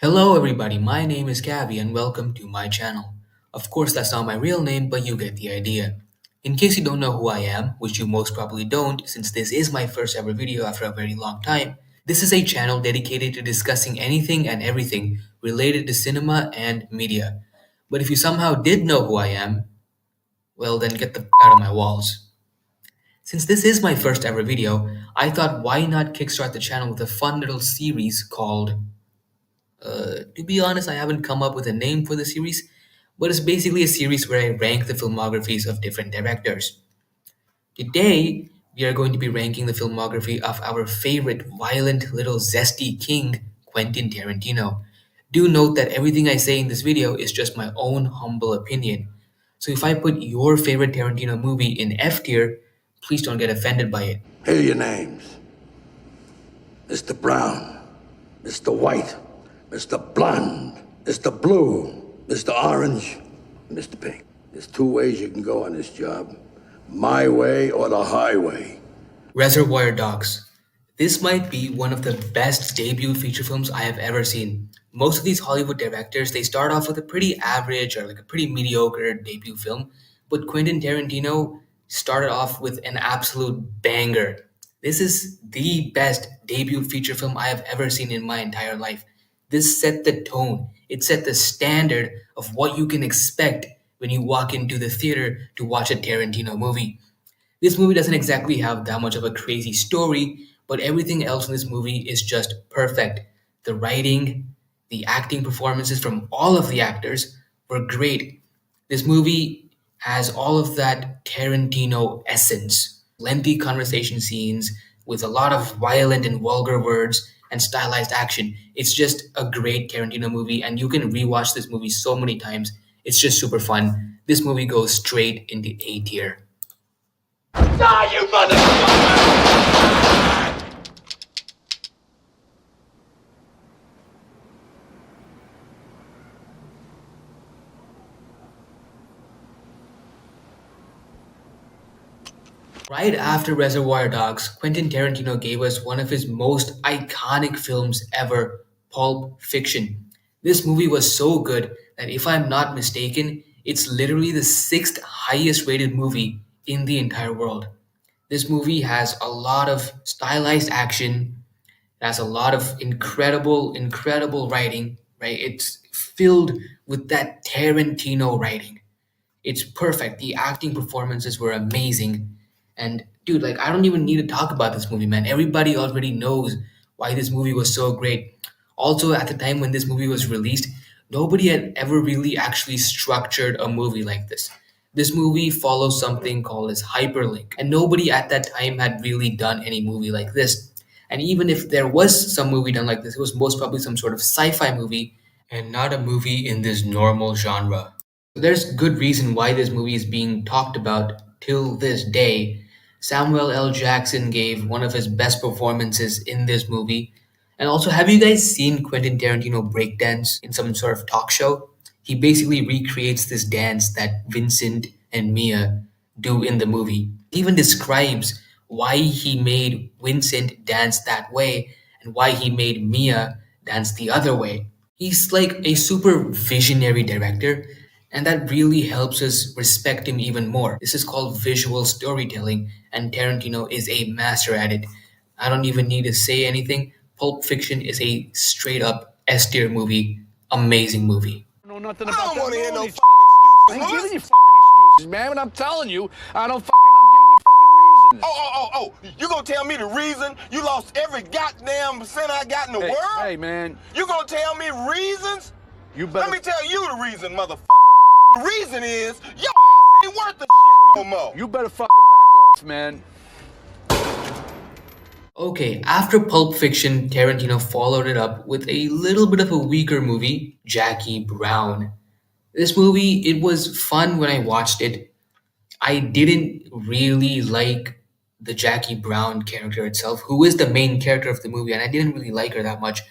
Hello everybody, my name is Gabby and welcome to my channel. Of course that's not my real name, but you get the idea. In case you don't know who I am, which you most probably don't since this is my first ever video after a very long time, this is a channel dedicated to discussing anything and everything related to cinema and media. But if you somehow did know who I am, well then get the out of my walls. Since this is my first ever video, I thought why not kickstart the channel with a fun little series called to be honest, I haven't come up with a name for the series, but it's basically a series where I rank the filmographies of different directors. Today, we are going to be ranking the filmography of our favorite violent little zesty king, Quentin Tarantino. Do note that everything I say in this video is just my own humble opinion. So if I put your favorite Tarantino movie in F tier, please don't get offended by it. Here are your names: Mr. Brown, Mr. White, Mr. Blonde, Mr. Blue, Mr. Orange, and Mr. Pink. There's two ways you can go on this job: my way or the highway. Reservoir Dogs. This might be one of the best debut feature films I have ever seen. Most of these Hollywood directors, they start off with a pretty average or like a pretty mediocre debut film, but Quentin Tarantino started off with an absolute banger. This is the best debut feature film I have ever seen in my entire life. This set the tone. It set the standard of what you can expect when you walk into the theater to watch a Tarantino movie. This movie doesn't exactly have that much of a crazy story, but everything else in this movie is just perfect. The writing, the acting performances from all of the actors were great. This movie has all of that Tarantino essence. Lengthy conversation scenes with a lot of violent and vulgar words and stylized action. It's just a great Tarantino movie, and you can rewatch this movie so many times. It's just super fun. This movie goes straight into A tier. Die, you motherfucker! Right after Reservoir Dogs, Quentin Tarantino gave us one of his most iconic films ever, Pulp Fiction. This movie was so good that if I'm not mistaken, it's literally the sixth highest rated movie in the entire world. This movie has a lot of stylized action, it has a lot of incredible writing, right? It's filled with that Tarantino writing. It's perfect. The acting performances were amazing. And dude, like I don't even need to talk about this movie, man. Everybody already knows why this movie was so great. Also, at the time when this movie was released, nobody had ever really actually structured a movie like this. This movie follows something called as hyperlink, and nobody at that time had really done any movie like this. And even if there was some movie done like this, it was most probably some sort of sci-fi movie and not a movie in this normal genre. There's good reason why this movie is being talked about till this day. Samuel L. Jackson gave one of his best performances in this movie. And also, have you guys seen Quentin Tarantino breakdance in some sort of talk show? He basically recreates this dance that Vincent and Mia do in the movie. He even describes why he made Vincent dance that way and why he made Mia dance the other way. He's like a super visionary director, and that really helps us respect him even more. This is called visual storytelling, and Tarantino is a master at it. I don't even need to say anything. Pulp Fiction is a straight up S tier movie, amazing movie. Know nothing I about don't that want to hear no movie. fucking I excuses, ain't giving Louis. you fucking excuses, man. But I'm telling you, I'm giving you fucking reasons. Oh, you gonna tell me the reason you lost every goddamn cent I got in the Hey, world? hey, man, You gonna tell me reasons? you better. Let me tell you the reason, motherfucker. The reason is your ass ain't worth the shit no more. You better fucking back off, man. Okay, after Pulp Fiction, Tarantino followed it up with a little bit of a weaker movie, Jackie Brown. This movie, it was fun when I watched it. I didn't really like the Jackie Brown character itself, who is the main character of the movie, and I didn't really like her that much.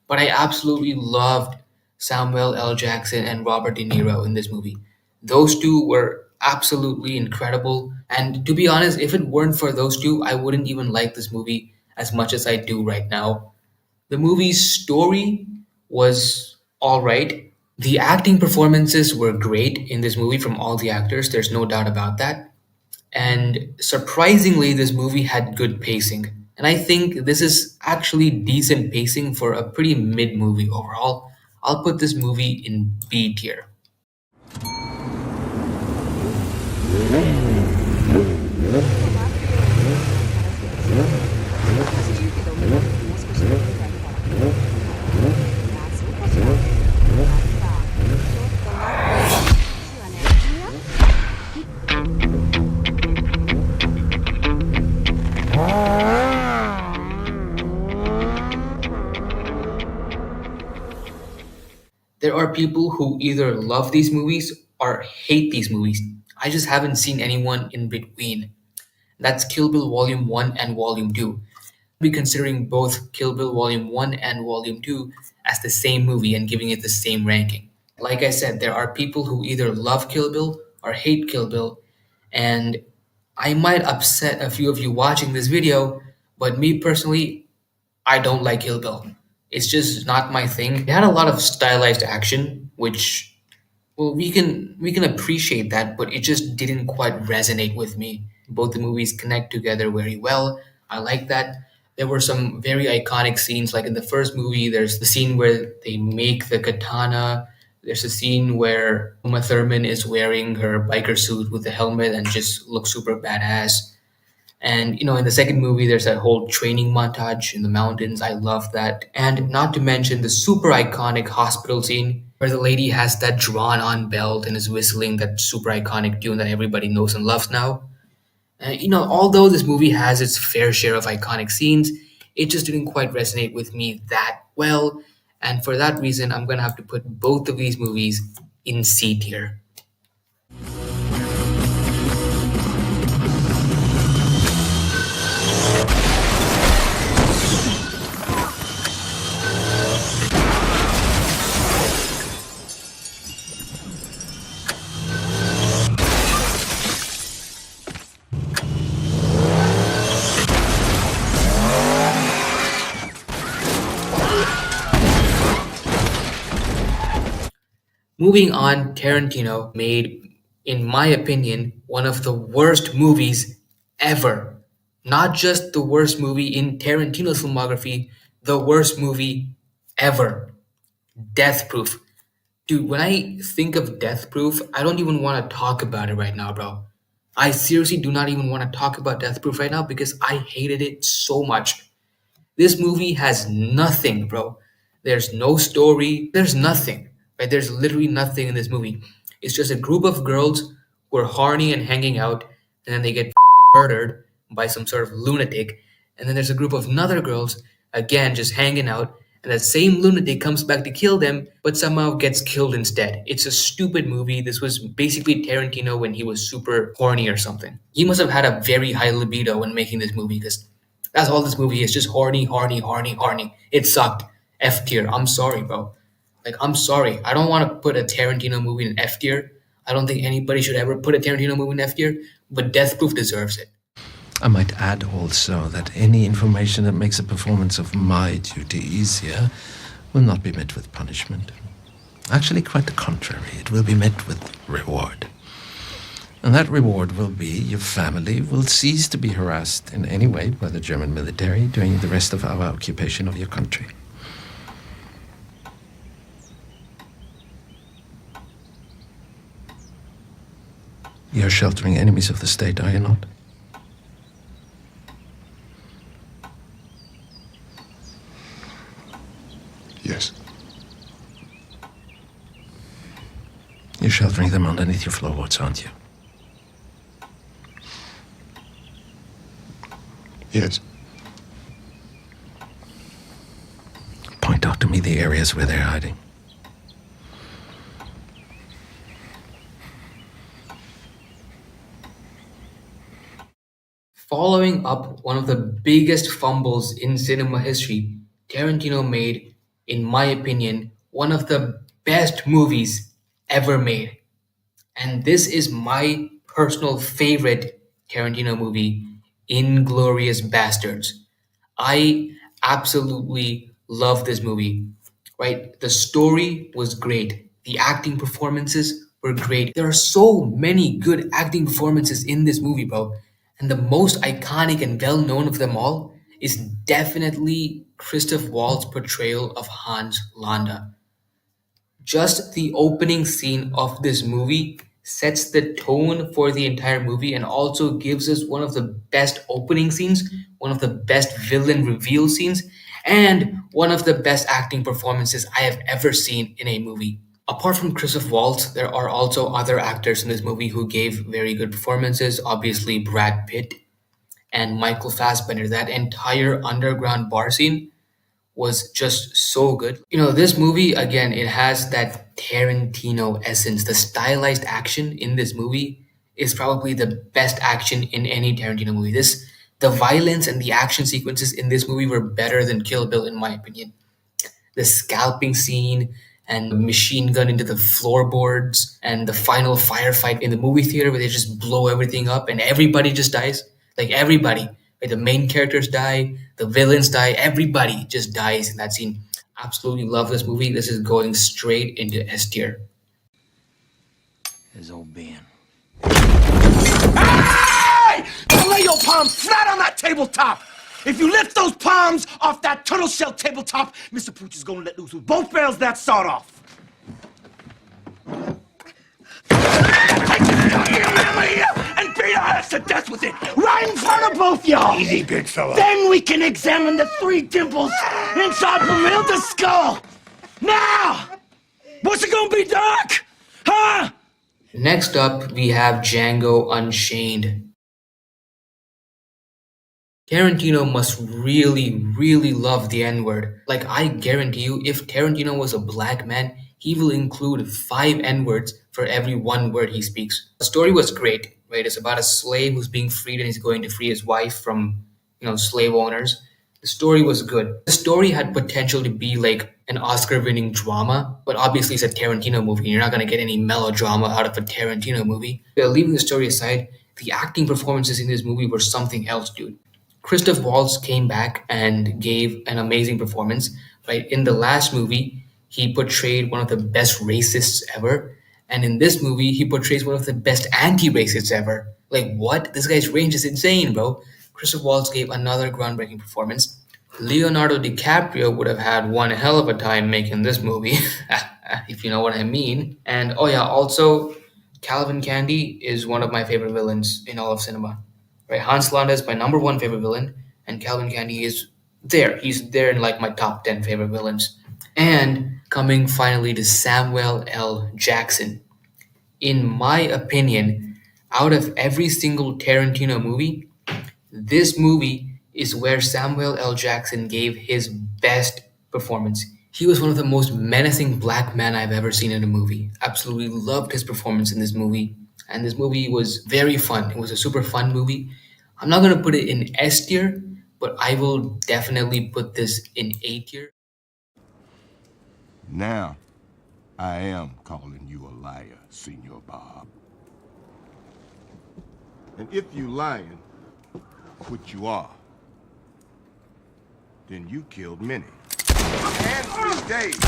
But I absolutely loved Samuel L. Jackson and Robert De Niro in this movie. Those two were absolutely incredible. And to be honest, if it weren't for those two, I wouldn't even like this movie as much as I do right now. The movie's story was all right. The acting performances were great in this movie from all the actors, there's no doubt about that. And surprisingly, this movie had good pacing. And I think this is actually decent pacing for a pretty mid movie overall. I'll put this movie in B tier. There are people who either love these movies or hate these movies. I just haven't seen anyone in between. That's Kill Bill Volume 1 and Volume 2. Be considering both Kill Bill Volume 1 and Volume 2 as the same movie and giving it the same ranking. Like I said, there are people who either love Kill Bill or hate Kill Bill, and I might upset a few of you watching this video, but me personally, I don't like Kill Bill. It's just not my thing. It had a lot of stylized action, which well, we can appreciate that, but it just didn't quite resonate with me. Both the movies connect together very well. I like that. There were some very iconic scenes, like in the first movie, there's the scene where they make the katana. There's a scene where Uma Thurman is wearing her biker suit with the helmet and just looks super badass. And in the second movie, there's that whole training montage in the mountains. I love that. And not to mention the super iconic hospital scene where the lady has that drawn on belt and is whistling that super iconic tune that everybody knows and loves now. Although this movie has its fair share of iconic scenes, it just didn't quite resonate with me that well. And for that reason, I'm going to have to put both of these movies in C tier. Moving on, Tarantino made, in my opinion, one of the worst movies ever. Not just the worst movie in Tarantino's filmography, the worst movie ever. Death Proof. Dude, when I think of Death Proof, I don't even want to talk about it right now, bro. I seriously do not even want to talk about Death Proof right now because I hated it so much. This movie has nothing, bro. There's no story. There's nothing, right? There's literally nothing in this movie. It's just a group of girls who are horny and hanging out, and then they get murdered by some sort of lunatic. And then there's a group of other girls, again, just hanging out, and that same lunatic comes back to kill them, but somehow gets killed instead. It's a stupid movie. This was basically Tarantino when he was super horny or something. He must have had a very high libido when making this movie because that's all this movie is, just horny, horny, horny, horny. It sucked. F tier. I'm sorry, bro. Like, I'm sorry. I don't want to put a Tarantino movie in F tier. I don't think anybody should ever put a Tarantino movie in F tier, but Death Proof deserves it. I might add also that any information that makes a performance of my duty easier will not be met with punishment. Actually, quite the contrary. It will be met with reward. And that reward will be your family will cease to be harassed in any way by the German military during the rest of our occupation of your country. You're sheltering enemies of the state, are you not? Yes. You're sheltering them underneath your floorboards, aren't you? Yes. Point out to me the areas where they're hiding. Following up one of the biggest fumbles in cinema history, Tarantino made, in my opinion, one of the best movies ever made. And this is my personal favorite Tarantino movie, Inglorious Bastards. I absolutely love this movie. right? The story was great. The acting performances were great. There are so many good acting performances in this movie, bro. And the most iconic and well known of them all is definitely Christoph Waltz's portrayal of Hans Landa. Just the opening scene of this movie sets the tone for the entire movie and also gives us one of the best opening scenes, one of the best villain reveal scenes, and one of the best acting performances I have ever seen in a movie. Apart from Christoph Waltz, there are also other actors in this movie who gave very good performances. Obviously, Brad Pitt and Michael Fassbender. That entire underground bar scene was just so good. This movie, again, it has that Tarantino essence. The stylized action in this movie is probably the best action in any Tarantino movie. The violence and the action sequences in this movie were better than Kill Bill, in my opinion. The scalping scene and the machine gun into the floorboards and the final firefight in the movie theater where they just blow everything up and everybody just dies. Like everybody. Like the main characters die, the villains die, everybody just dies in that scene. Absolutely love this movie. This is going straight into S tier. His old Ben. Hey! Now lay your palms flat on that tabletop! If you lift those palms off that turtle shell tabletop, Mr. Pooch is gonna let loose with both barrels of that sawed off. And beat our ass to death with it, right in front of both y'all. Easy, big fella. Then we can examine the 3 dimples inside Vermilda's skull. Now, what's it gonna be, Doc? Huh? Next up, we have Django Unchained. Tarantino must really, really love the N word. Like, I guarantee you, if Tarantino was a black man, he will include 5 N words for every 1 word he speaks. The story was great, right? It's about a slave who's being freed and he's going to free his wife from, slave owners. The story was good. The story had potential to be like an Oscar winning drama, but obviously it's a Tarantino movie. You're not going to get any melodrama out of a Tarantino movie. But leaving the story aside, the acting performances in this movie were something else, dude. Christoph Waltz came back and gave an amazing performance. Right in the last movie, he portrayed one of the best racists ever, and in this movie, he portrays one of the best anti-racists ever. Like what? This guy's range is insane, bro. Christoph Waltz gave another groundbreaking performance. Leonardo DiCaprio would have had one hell of a time making this movie, if you know what I mean. And oh yeah, also, Calvin Candy is one of my favorite villains in all of cinema. Right, Hans Landa is my number 1 favorite villain, and Calvin Candy is there. He's there in like my top 10 favorite villains. And coming finally to Samuel L. Jackson. In my opinion, out of every single Tarantino movie, this movie is where Samuel L. Jackson gave his best performance. He was one of the most menacing black men I've ever seen in a movie. Absolutely loved his performance in this movie. And this movie was very fun. It was a super fun movie. I'm not going to put it in S tier, but I will definitely put this in A tier. Now, I am calling you a liar, Senor Bob. And if you lying, which you are, then you killed many. And 3 days.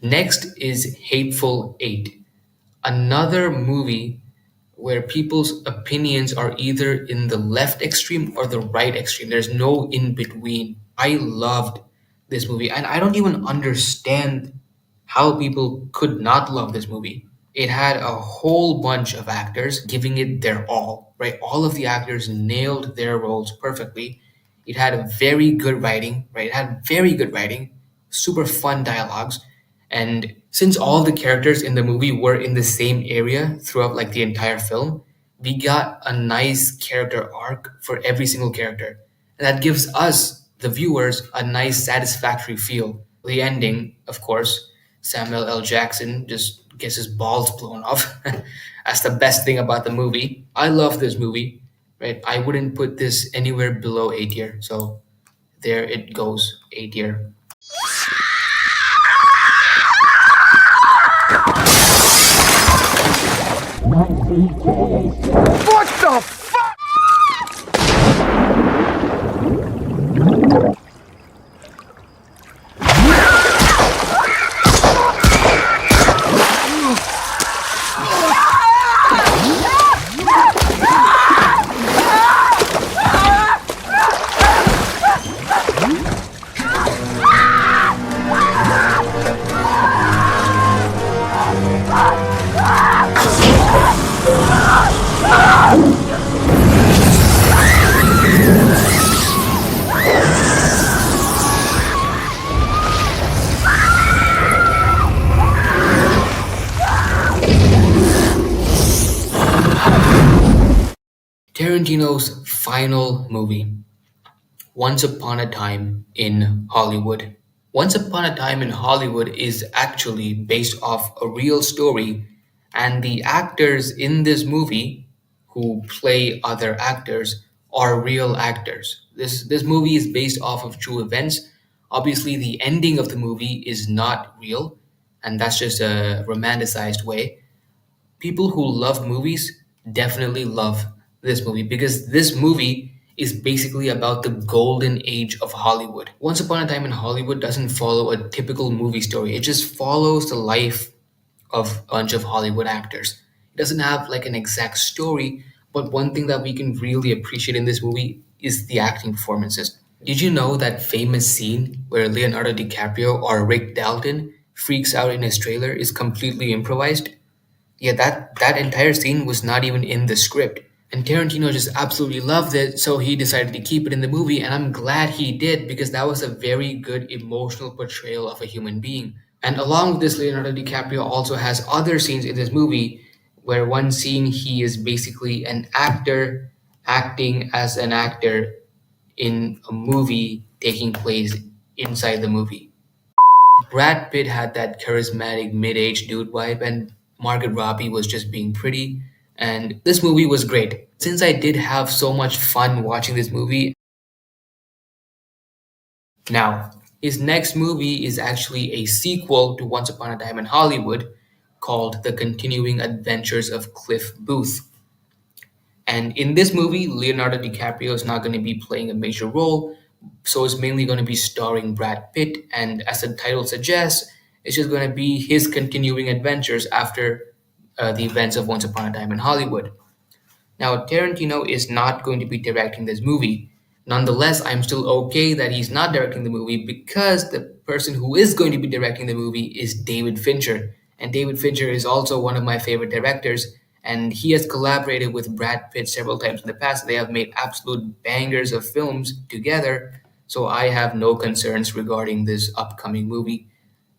Next is Hateful Eight, another movie where people's opinions are either in the left extreme or the right extreme. There's no in between. I loved this movie, and I don't even understand how people could not love this movie. It had a whole bunch of actors giving it their all, right? All of the actors nailed their roles perfectly. It had a very good writing, right? It had very good writing, super fun dialogues. And since all the characters in the movie were in the same area throughout like the entire film, we got a nice character arc for every single character. And that gives us, the viewers, a nice satisfactory feel. The ending, of course, Samuel L. Jackson just gets his balls blown off. That's the best thing about the movie. I love this movie, right? I wouldn't put this anywhere below A tier. So there it goes, A tier. What the fuck? Tarantino's final movie, Once Upon a Time in Hollywood. Once Upon a Time in Hollywood is actually based off a real story, and the actors in this movie who play other actors are real actors. This movie is based off of true events. Obviously, the ending of the movie is not real, and that's just a romanticized way. People who love movies definitely love this movie because this movie is basically about the golden age of Hollywood. Once Upon a Time in Hollywood doesn't follow a typical movie story, it just follows the life of a bunch of Hollywood actors. It doesn't have like an exact story, but one thing that we can really appreciate in this movie is the acting performances. Did you know that famous scene where Leonardo DiCaprio or Rick Dalton freaks out in his trailer is completely improvised? Yeah, that entire scene was not even in the script. And Tarantino just absolutely loved it, so he decided to keep it in the movie, and I'm glad he did because that was a very good emotional portrayal of a human being. And along with this, Leonardo DiCaprio also has other scenes in this movie where one scene he is basically an actor acting as an actor in a movie taking place inside the movie. Brad Pitt had that charismatic mid-aged dude vibe, and Margaret Robbie was just being pretty. And this movie was great. Since I did have so much fun watching this movie, now his next movie is actually a sequel to Once Upon a Time in Hollywood called The Continuing Adventures of Cliff Booth. And in this movie, Leonardo DiCaprio is not going to be playing a major role, so it's mainly going to be starring Brad Pitt. And as the title suggests, it's just going to be his continuing adventures after the events of Once Upon a Time in Hollywood. Now, Tarantino is not going to be directing this movie. Nonetheless, I'm still okay that he's not directing the movie because the person who is going to be directing the movie is David Fincher. And David Fincher is also one of my favorite directors, and he has collaborated with Brad Pitt several times in the past. They have made absolute bangers of films together, so I have no concerns regarding this upcoming movie.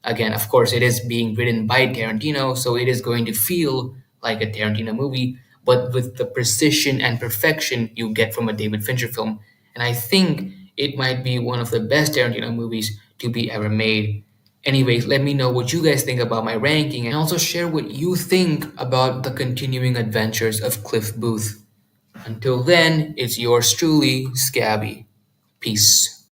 Again, of course, it is being written by Tarantino, so it is going to feel like a Tarantino movie, but with the precision and perfection you get from a David Fincher film. And I think it might be one of the best Tarantino movies to be ever made. Anyways, let me know what you guys think about my ranking and also share what you think about the continuing adventures of Cliff Booth. Until then, it's yours truly, Scabby. Peace.